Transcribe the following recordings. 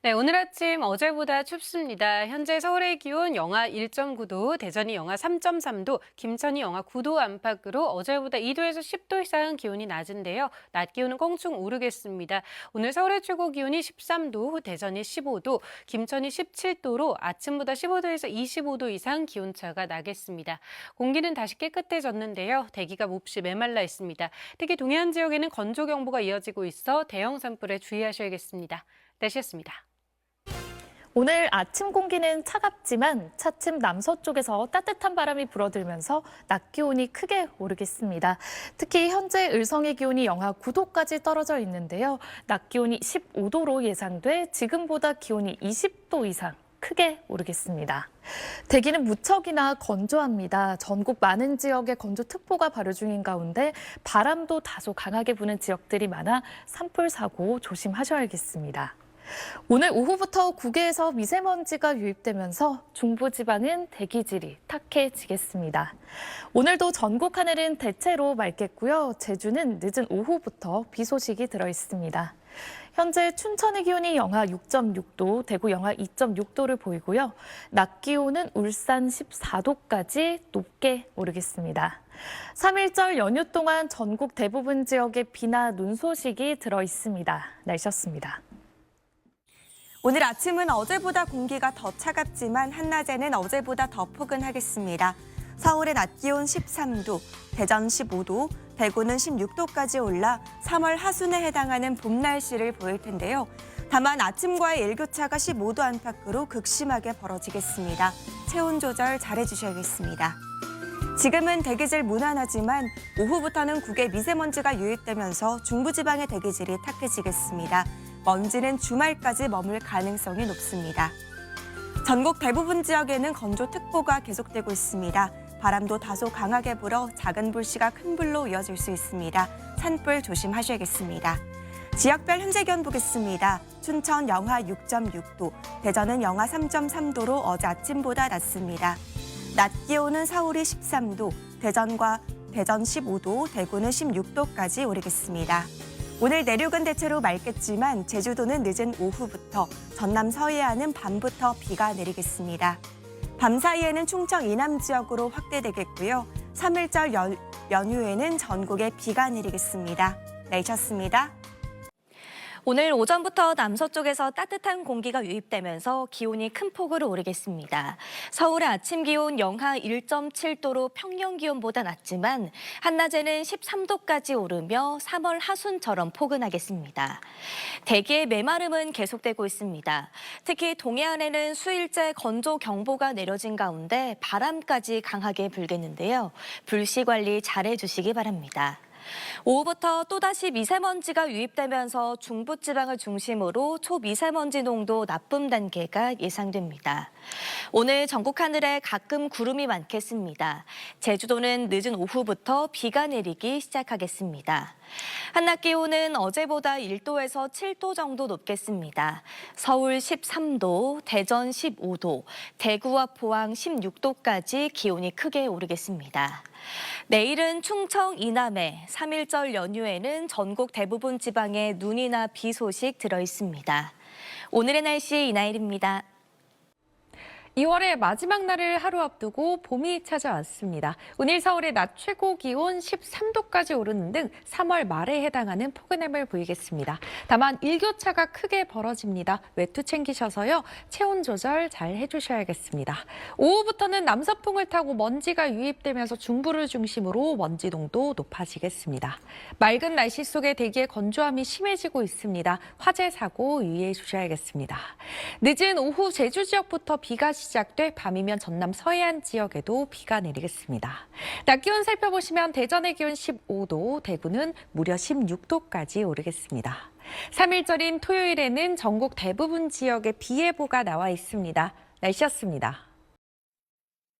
네, 오늘 아침 어제보다 춥습니다. 현재 서울의 기온 영하 1.9도, 대전이 영하 3.3도, 김천이 영하 9도 안팎으로 어제보다 2도에서 10도 이상 기온이 낮은데요. 낮 기온은 껑충 오르겠습니다. 오늘 서울의 최고 기온이 13도, 대전이 15도, 김천이 17도로 아침보다 15도에서 25도 이상 기온차가 나겠습니다. 공기는 다시 깨끗해졌는데요. 대기가 몹시 메말라 있습니다. 특히 동해안 지역에는 건조경보가 이어지고 있어 대형 산불에 주의하셔야겠습니다. 날씨였습니다. 오늘 아침 공기는 차갑지만 차츰 남서쪽에서 따뜻한 바람이 불어들면서 낮 기온이 크게 오르겠습니다. 특히 현재 을성의 기온이 영하 9도까지 떨어져 있는데요. 낮 기온이 15도로 예상돼 지금보다 기온이 20도 이상 크게 오르겠습니다. 대기는 무척이나 건조합니다. 전국 많은 지역에 건조특보가 발효 중인 가운데 바람도 다소 강하게 부는 지역들이 많아 산불 사고 조심하셔야겠습니다. 오늘 오후부터 국외에서 미세먼지가 유입되면서 중부지방은 대기질이 탁해지겠습니다. 오늘도 전국 하늘은 대체로 맑겠고요. 제주는 늦은 오후부터 비 소식이 들어있습니다. 현재 춘천의 기온이 영하 6.6도, 대구 영하 2.6도를 보이고요. 낮 기온은 울산 14도까지 높게 오르겠습니다. 3일절 연휴 동안 전국 대부분 지역에 비나 눈 소식이 들어있습니다. 날씨였습니다. 오늘 아침은 어제보다 공기가 더 차갑지만 한낮에는 어제보다 더 포근하겠습니다. 서울의 낮 기온 13도, 대전 15도, 대구는 16도까지 올라 3월 하순에 해당하는 봄 날씨를 보일 텐데요. 다만 아침과의 일교차가 15도 안팎으로 극심하게 벌어지겠습니다. 체온 조절 잘해주셔야겠습니다. 지금은 대기질 무난하지만 오후부터는 국외 미세먼지가 유입되면서 중부지방의 대기질이 탁해지겠습니다. 먼지는 주말까지 머물 가능성이 높습니다. 전국 대부분 지역에는 건조특보가 계속되고 있습니다. 바람도 다소 강하게 불어 작은 불씨가 큰 불로 이어질 수 있습니다. 산불 조심하셔야겠습니다. 지역별 현재 기온 보겠습니다. 춘천 영하 6.6도, 대전은 영하 3.3도로 어제 아침보다 낮습니다. 낮 기온은 서울이 13도, 대전 15도, 대구는 16도까지 오르겠습니다. 오늘 내륙은 대체로 맑겠지만 제주도는 늦은 오후부터, 전남 서해안은 밤부터 비가 내리겠습니다. 밤 사이에는 충청 이남 지역으로 확대되겠고요. 3일절 연휴에는 전국에 비가 내리겠습니다. 날씨였습니다. 오늘 오전부터 남서쪽에서 따뜻한 공기가 유입되면서 기온이 큰 폭으로 오르겠습니다. 서울의 아침 기온 영하 1.7도로 평년 기온보다 낮지만 한낮에는 13도까지 오르며 3월 하순처럼 포근하겠습니다. 대기의 메마름은 계속되고 있습니다. 특히 동해안에는 수일째 건조 경보가 내려진 가운데 바람까지 강하게 불겠는데요. 불씨 관리 잘해주시기 바랍니다. 오후부터 또다시 미세먼지가 유입되면서 중부지방을 중심으로 초미세먼지 농도 나쁨 단계가 예상됩니다. 오늘 전국 하늘에 가끔 구름이 많겠습니다. 제주도는 늦은 오후부터 비가 내리기 시작하겠습니다. 한낮 기온은 어제보다 1도에서 7도 정도 높겠습니다. 서울 13도, 대전 15도, 대구와 포항 16도까지 기온이 크게 오르겠습니다. 내일은 충청 이남에 3일절 연휴에는 전국 대부분 지방에 눈이나 비 소식 들어있습니다. 오늘의 날씨 이나일입니다. 2월의 마지막 날을 하루 앞두고 봄이 찾아왔습니다. 오늘 서울의 낮 최고 기온 13도까지 오르는 등 3월 말에 해당하는 포근함을 보이겠습니다. 다만 일교차가 크게 벌어집니다. 외투 챙기셔서요. 체온 조절 잘 해주셔야겠습니다. 오후부터는 남서풍을 타고 먼지가 유입되면서 중부를 중심으로 먼지 농도 높아지겠습니다. 맑은 날씨 속에 대기의 건조함이 심해지고 있습니다. 화재 사고 유의해 주셔야겠습니다. 늦은 오후 제주 지역부터 비가 시작돼 밤이면 전남 서해안 지역에도 비가 내리겠습니다. 낮 기온 살펴보시면 대전의 기온 15도, 대구는 무려 16도까지 오르겠습니다. 3일절인 토요일에는 전국 대부분 지역에 비 예보가 나와 있습니다. 날씨였습니다.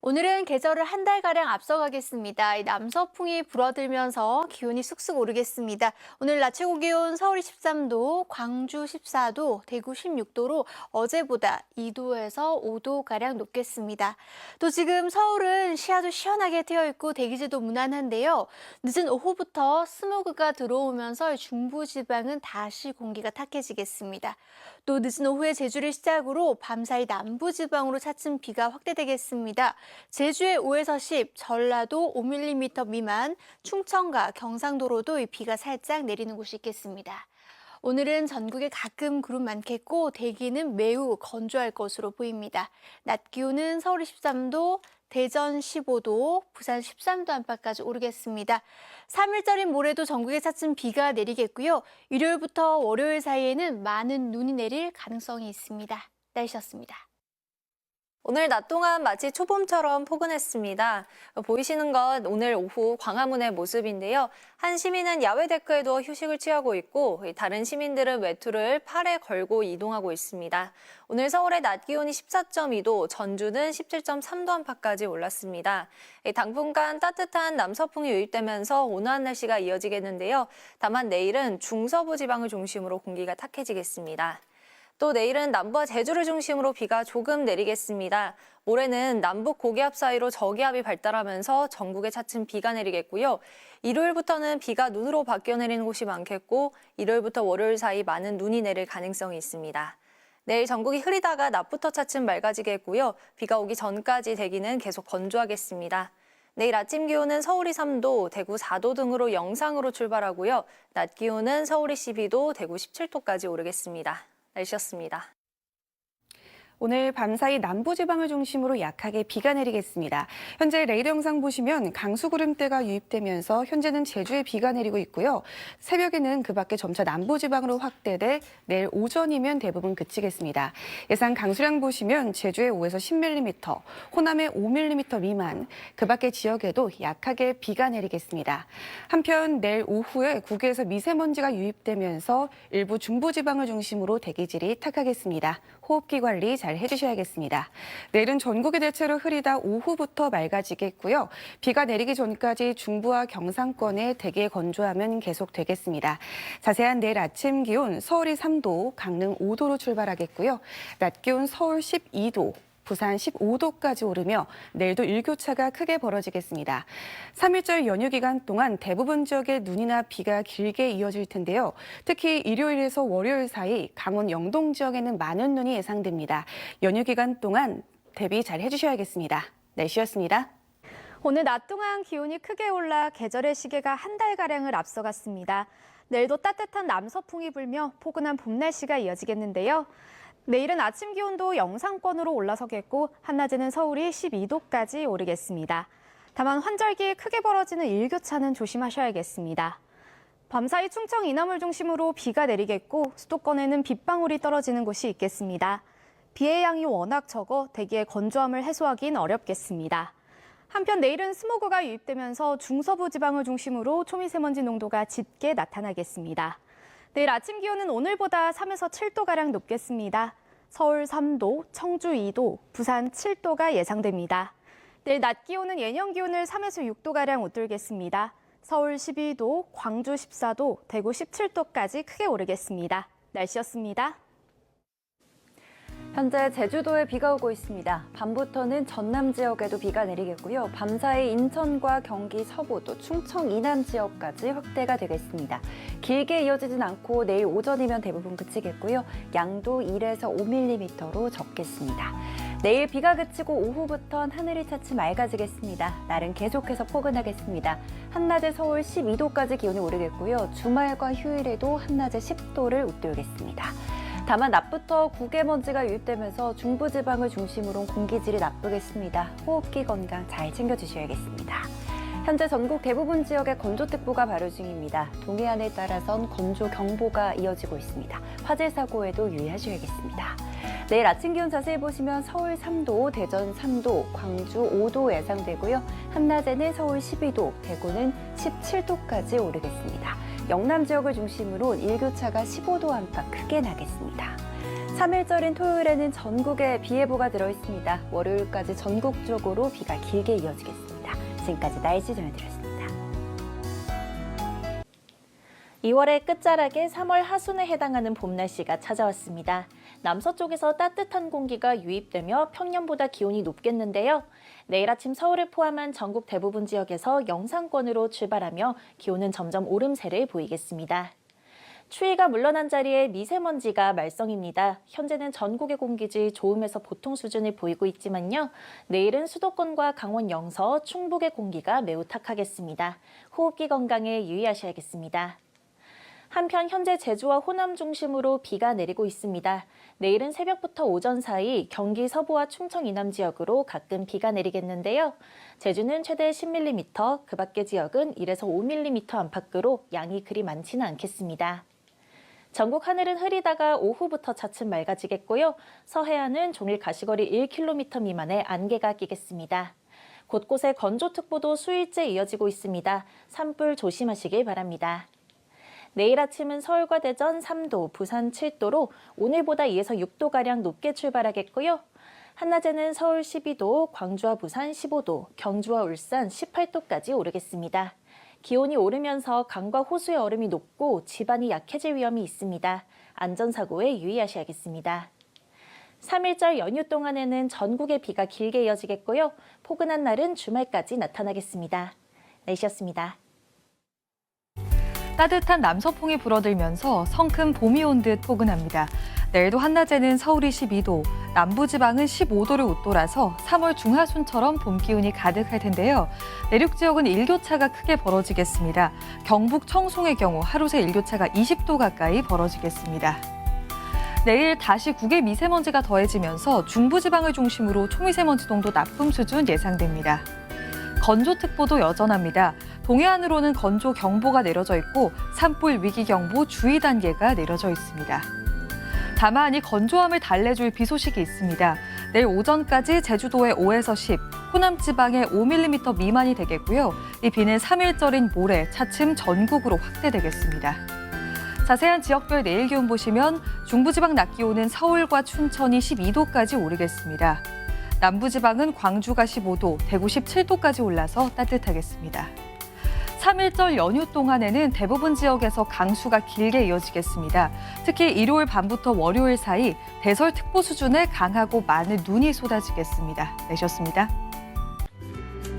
오늘은 계절을 한 달가량 앞서가겠습니다. 이 남서풍이 불어들면서 기온이 쑥쑥 오르겠습니다. 오늘 낮 최고 기온 서울이 13도, 광주 14도, 대구 16도로 어제보다 2도에서 5도가량 높겠습니다. 또 지금 서울은 시야도 시원하게 트여있고 대기질도 무난한데요. 늦은 오후부터 스모그가 들어오면서 중부지방은 다시 공기가 탁해지겠습니다. 또 늦은 오후에 제주를 시작으로 밤사이 남부지방으로 차츰 비가 확대되겠습니다. 제주에 5에서 10, 전라도 5mm 미만, 충청과 경상도로도 이 비가 살짝 내리는 곳이 있겠습니다. 오늘은 전국에 가끔 구름 많겠고 대기는 매우 건조할 것으로 보입니다. 낮 기온은 서울 13도, 대전 15도, 부산 13도 안팎까지 오르겠습니다. 3일절인 모레도 전국에 차츰 비가 내리겠고요. 일요일부터 월요일 사이에는 많은 눈이 내릴 가능성이 있습니다. 날씨였습니다. 오늘 낮 동안 마치 초봄처럼 포근했습니다. 보이시는 건 오늘 오후 광화문의 모습인데요. 한 시민은 야외 데크에 누워 휴식을 취하고 있고 다른 시민들은 외투를 팔에 걸고 이동하고 있습니다. 오늘 서울의 낮 기온이 14.2도, 전주는 17.3도 안팎까지 올랐습니다. 당분간 따뜻한 남서풍이 유입되면서 온화한 날씨가 이어지겠는데요. 다만 내일은 중서부 지방을 중심으로 공기가 탁해지겠습니다. 또 내일은 남부와 제주를 중심으로 비가 조금 내리겠습니다. 모레는 남북 고기압 사이로 저기압이 발달하면서 전국에 차츰 비가 내리겠고요. 일요일부터는 비가 눈으로 바뀌어 내리는 곳이 많겠고 일요일부터 월요일 사이 많은 눈이 내릴 가능성이 있습니다. 내일 전국이 흐리다가 낮부터 차츰 맑아지겠고요. 비가 오기 전까지 대기는 계속 건조하겠습니다. 내일 아침 기온은 서울이 3도, 대구 4도 등으로 영상으로 출발하고요. 낮 기온은 서울이 12도, 대구 17도까지 오르겠습니다. 날씨였습니다. 오늘 밤사이 남부지방을 중심으로 약하게 비가 내리겠습니다. 현재 레이더 영상 보시면 강수구름대가 유입되면서 현재는 제주에 비가 내리고 있고요. 새벽에는 그 밖에 점차 남부지방으로 확대돼 내일 오전이면 대부분 그치겠습니다. 예상 강수량 보시면 제주에 5에서 10mm, 호남에 5mm 미만, 그 밖의 지역에도 약하게 비가 내리겠습니다. 한편 내일 오후에 국외에서 미세먼지가 유입되면서 일부 중부지방을 중심으로 대기질이 탁하겠습니다. 호흡기 관리 잘 해주셔야겠습니다. 내일은 전국이 대체로 흐리다 오후부터 맑아지겠고요. 비가 내리기 전까지 중부와 경상권의 대기의 건조함은 계속되겠습니다. 자세한 내일 아침 기온 서울이 3도, 강릉 5도로 출발하겠고요. 낮 기온 서울 12도, 부산 15도까지 오르며 내일도 일교차가 크게 벌어지겠습니다. 3일절 연휴 기간 동안 대부분 지역에 눈이나 비가 길게 이어질 텐데요. 특히 일요일에서 월요일 사이 강원 영동 지역에는 많은 눈이 예상됩니다. 연휴 기간 동안 대비 잘 해주셔야겠습니다. 날씨였습니다. 오늘 낮 동안 기온이 크게 올라 계절의 시계가 한 달가량을 앞서갔습니다. 내일도 따뜻한 남서풍이 불며 포근한 봄 날씨가 이어지겠는데요. 내일은 아침 기온도 영상권으로 올라서겠고 한낮에는 서울이 12도까지 오르겠습니다. 다만 환절기에 크게 벌어지는 일교차는 조심하셔야겠습니다. 밤사이 충청 이남을 중심으로 비가 내리겠고 수도권에는 빗방울이 떨어지는 곳이 있겠습니다. 비의 양이 워낙 적어 대기의 건조함을 해소하긴 어렵겠습니다. 한편 내일은 스모그가 유입되면서 중서부 지방을 중심으로 초미세먼지 농도가 짙게 나타나겠습니다. 내일 아침 기온은 오늘보다 3에서 7도가량 높겠습니다. 서울 3도, 청주 2도, 부산 7도가 예상됩니다. 내일 낮 기온은 예년 기온을 3에서 6도가량 웃돌겠습니다. 서울 12도, 광주 14도, 대구 17도까지 크게 오르겠습니다. 날씨였습니다. 현재 제주도에 비가 오고 있습니다. 밤부터는 전남 지역에도 비가 내리겠고요. 밤사이 인천과 경기 서부 또 충청 이남 지역까지 확대가 되겠습니다. 길게 이어지진 않고 내일 오전이면 대부분 그치겠고요. 양도 1에서 5mm로 적겠습니다. 내일 비가 그치고 오후부턴 하늘이 차츰 맑아지겠습니다. 날은 계속해서 포근하겠습니다. 한낮에 서울 12도까지 기온이 오르겠고요. 주말과 휴일에도 한낮에 10도를 웃돌겠습니다. 다만 낮부터 국외먼지가 유입되면서 중부지방을 중심으로 공기질이 나쁘겠습니다. 호흡기 건강 잘 챙겨주셔야겠습니다. 현재 전국 대부분 지역에 건조특보가 발효 중입니다. 동해안에 따라선 건조경보가 이어지고 있습니다. 화재 사고에도 유의하셔야겠습니다. 내일 아침 기온 자세히 보시면 서울 3도, 대전 3도, 광주 5도 예상되고요. 한낮에는 서울 12도, 대구는 17도까지 오르겠습니다. 영남 지역을 중심으로 일교차가 15도 안팎 크게 나겠습니다. 3일절인 토요일에는 전국에 비 예보가 들어있습니다. 월요일까지 전국적으로 비가 길게 이어지겠습니다. 지금까지 날씨 전해드렸습니다. 2월의 끝자락에 3월 하순에 해당하는 봄 날씨가 찾아왔습니다. 남서쪽에서 따뜻한 공기가 유입되며 평년보다 기온이 높겠는데요. 내일 아침 서울을 포함한 전국 대부분 지역에서 영상권으로 출발하며 기온은 점점 오름세를 보이겠습니다. 추위가 물러난 자리에 미세먼지가 말썽입니다. 현재는 전국의 공기질 좋음에서 보통 수준을 보이고 있지만요. 내일은 수도권과 강원 영서, 충북의 공기가 매우 탁하겠습니다. 호흡기 건강에 유의하셔야겠습니다. 한편 현재 제주와 호남 중심으로 비가 내리고 있습니다. 내일은 새벽부터 오전 사이 경기 서부와 충청 이남 지역으로 가끔 비가 내리겠는데요. 제주는 최대 10mm, 그 밖의 지역은 1에서 5mm 안팎으로 양이 그리 많지는 않겠습니다. 전국 하늘은 흐리다가 오후부터 차츰 맑아지겠고요. 서해안은 종일 가시거리 1km 미만의 안개가 끼겠습니다. 곳곳에 건조특보도 수일째 이어지고 있습니다. 산불 조심하시길 바랍니다. 내일 아침은 서울과 대전 3도, 부산 7도로 오늘보다 2에서 6도가량 높게 출발하겠고요. 한낮에는 서울 12도, 광주와 부산 15도, 경주와 울산 18도까지 오르겠습니다. 기온이 오르면서 강과 호수의 얼음이 녹고 지반이 약해질 위험이 있습니다. 안전사고에 유의하셔야겠습니다. 3일절 연휴 동안에는 전국에 비가 길게 이어지겠고요. 포근한 날은 주말까지 나타나겠습니다. 날씨였습니다. 따뜻한 남서풍이 불어들면서 성큼 봄이 온 듯 포근합니다. 내일도 한낮에는 서울이 12도, 남부지방은 15도를 웃돌아서 3월 중하순처럼 봄 기운이 가득할 텐데요. 내륙 지역은 일교차가 크게 벌어지겠습니다. 경북 청송의 경우 하루 새 일교차가 20도 가까이 벌어지겠습니다. 내일 다시 국외 미세먼지가 더해지면서 중부지방을 중심으로 초미세먼지 농도 나쁨 수준 예상됩니다. 건조특보도 여전합니다. 동해안으로는 건조경보가 내려져 있고 산불 위기경보 주의 단계가 내려져 있습니다. 다만 이 건조함을 달래줄 비 소식이 있습니다. 내일 오전까지 제주도에 5에서 10, 호남 지방에 5mm 미만이 되겠고요. 이 비는 3일절인 모레 차츰 전국으로 확대되겠습니다. 자세한 지역별 내일 기온 보시면 중부지방 낮 기온은 서울과 춘천이 12도까지 오르겠습니다. 남부지방은 광주가 15도, 대구 17도까지 올라서 따뜻하겠습니다. 3일절 연휴 동안에는 대부분 지역에서 강수가 길게 이어지겠습니다. 특히 일요일 밤부터 월요일 사이 대설특보 수준의 강하고 많은 눈이 쏟아지겠습니다. 내셨습니다.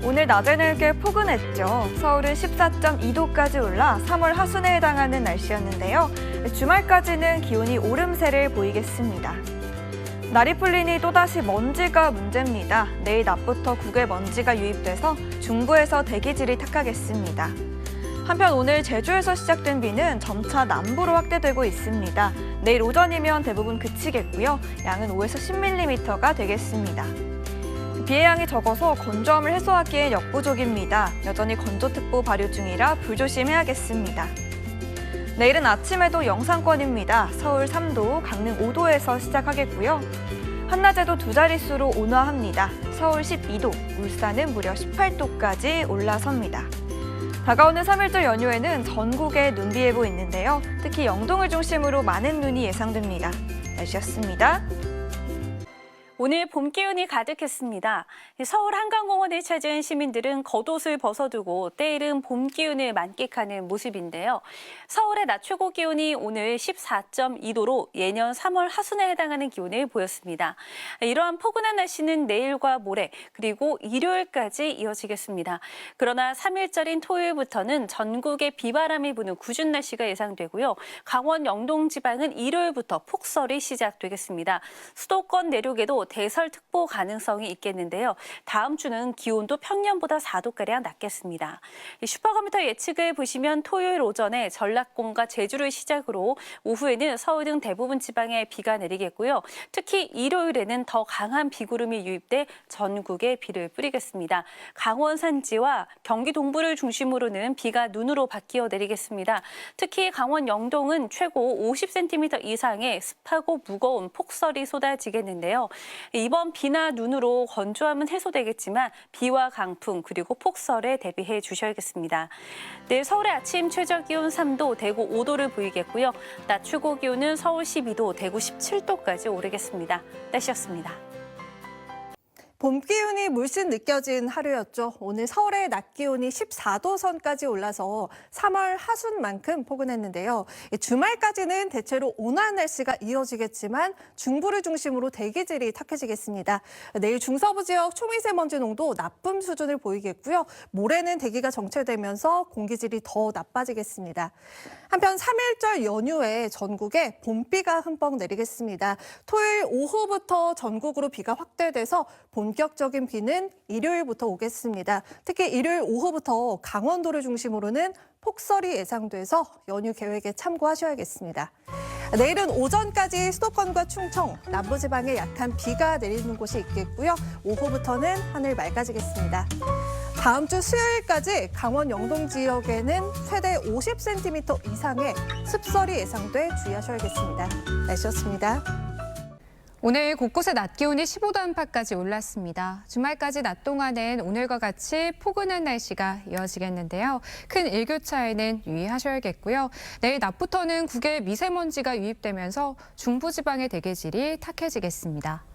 오늘 낮에는 꽤 포근했죠. 서울은 14.2도까지 올라 3월 하순에 해당하는 날씨였는데요. 주말까지는 기온이 오름세를 보이겠습니다. 날이 풀리니 또다시 먼지가 문제입니다. 내일 낮부터 국외 먼지가 유입돼서 중부에서 대기질이 탁하겠습니다. 한편 오늘 제주에서 시작된 비는 점차 남부로 확대되고 있습니다. 내일 오전이면 대부분 그치겠고요. 양은 5에서 10mm가 되겠습니다. 비의 양이 적어서 건조함을 해소하기엔 역부족입니다. 여전히 건조특보 발효 중이라 불조심해야겠습니다. 내일은 아침에도 영상권입니다. 서울 3도, 강릉 5도에서 시작하겠고요. 한낮에도 두 자릿수로 온화합니다. 서울 12도, 울산은 무려 18도까지 올라섭니다. 다가오는 3일절 연휴에는 전국에 눈비 예보 있는데요. 특히 영동을 중심으로 많은 눈이 예상됩니다. 날씨였습니다. 오늘 봄 기운이 가득했습니다. 서울 한강공원을 찾은 시민들은 겉옷을 벗어두고 때이른 봄 기운을 만끽하는 모습인데요. 서울의 낮 최고 기온이 오늘 14.2도로 예년 3월 하순에 해당하는 기온을 보였습니다. 이러한 포근한 날씨는 내일과 모레 그리고 일요일까지 이어지겠습니다. 그러나 3일절인 토요일부터는 전국에 비바람이 부는 궂은 날씨가 예상되고요. 강원 영동 지방은 일요일부터 폭설이 시작되겠습니다. 수도권 내륙에도 대설특보 가능성이 있겠는데요. 다음 주는 기온도 평년보다 4도가량 낮겠습니다. 슈퍼컴퓨터 예측을 보시면 토요일 오전에 전라권과 제주를 시작으로 오후에는 서울 등 대부분 지방에 비가 내리겠고요. 특히 일요일에는 더 강한 비구름이 유입돼 전국에 비를 뿌리겠습니다. 강원 산지와 경기 동부를 중심으로는 비가 눈으로 바뀌어 내리겠습니다. 특히 강원 영동은 최고 50cm 이상의 습하고 무거운 폭설이 쏟아지겠는데요. 이번 비나 눈으로 건조함은 해소되겠지만 비와 강풍 그리고 폭설에 대비해 주셔야겠습니다. 내일 서울의 아침 최저 기온 3도, 대구 5도를 보이겠고요. 낮 최고 기온은 서울 12도, 대구 17도까지 오르겠습니다. 날씨였습니다. 봄 기운이 물씬 느껴진 하루였죠. 오늘 서울의 낮 기온이 14도 선까지 올라서 3월 하순만큼 포근했는데요. 주말까지는 대체로 온화한 날씨가 이어지겠지만 중부를 중심으로 대기질이 탁해지겠습니다. 내일 중서부 지역 초미세먼지 농도 나쁨 수준을 보이겠고요. 모레는 대기가 정체되면서 공기질이 더 나빠지겠습니다. 한편 3일절 연휴에 전국에 봄비가 흠뻑 내리겠습니다. 토요일 오후부터 전국으로 비가 확대돼서 본격적인 비는 일요일부터 오겠습니다. 특히 일요일 오후부터 강원도를 중심으로는 폭설이 예상돼서 연휴 계획에 참고하셔야겠습니다. 내일은 오전까지 수도권과 충청, 남부지방에 약한 비가 내리는 곳이 있겠고요. 오후부터는 하늘 맑아지겠습니다. 다음 주 수요일까지 강원 영동 지역에는 최대 50cm 이상의 습설이 예상돼 주의하셔야겠습니다. 날씨였습니다. 오늘 곳곳에 낮 기온이 15도 안팎까지 올랐습니다. 주말까지 낮 동안엔 오늘과 같이 포근한 날씨가 이어지겠는데요. 큰 일교차에는 유의하셔야겠고요. 내일 낮부터는 국외 미세먼지가 유입되면서 중부지방의 대기질이 탁해지겠습니다.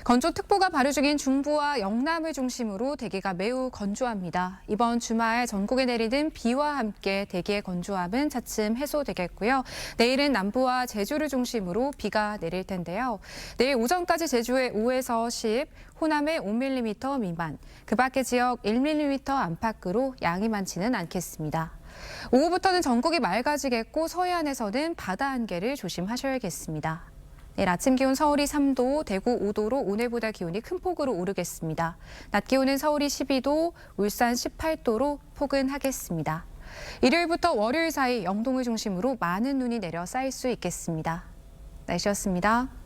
건조특보가 발효 중인 중부와 영남을 중심으로 대기가 매우 건조합니다. 이번 주말 전국에 내리는 비와 함께 대기의 건조함은 차츰 해소되겠고요. 내일은 남부와 제주를 중심으로 비가 내릴 텐데요. 내일 오전까지 제주에 5에서 10, 호남에 5mm 미만, 그 밖의 지역 1mm 안팎으로 양이 많지는 않겠습니다. 오후부터는 전국이 맑아지겠고 서해안에서는 바다 안개를 조심하셔야겠습니다. 내일 아침 기온 서울이 3도, 대구 5도로 오늘보다 기온이 큰 폭으로 오르겠습니다. 낮 기온은 서울이 12도, 울산 18도로 포근하겠습니다. 일요일부터 월요일 사이 영동을 중심으로 많은 눈이 내려 쌓일 수 있겠습니다. 날씨였습니다.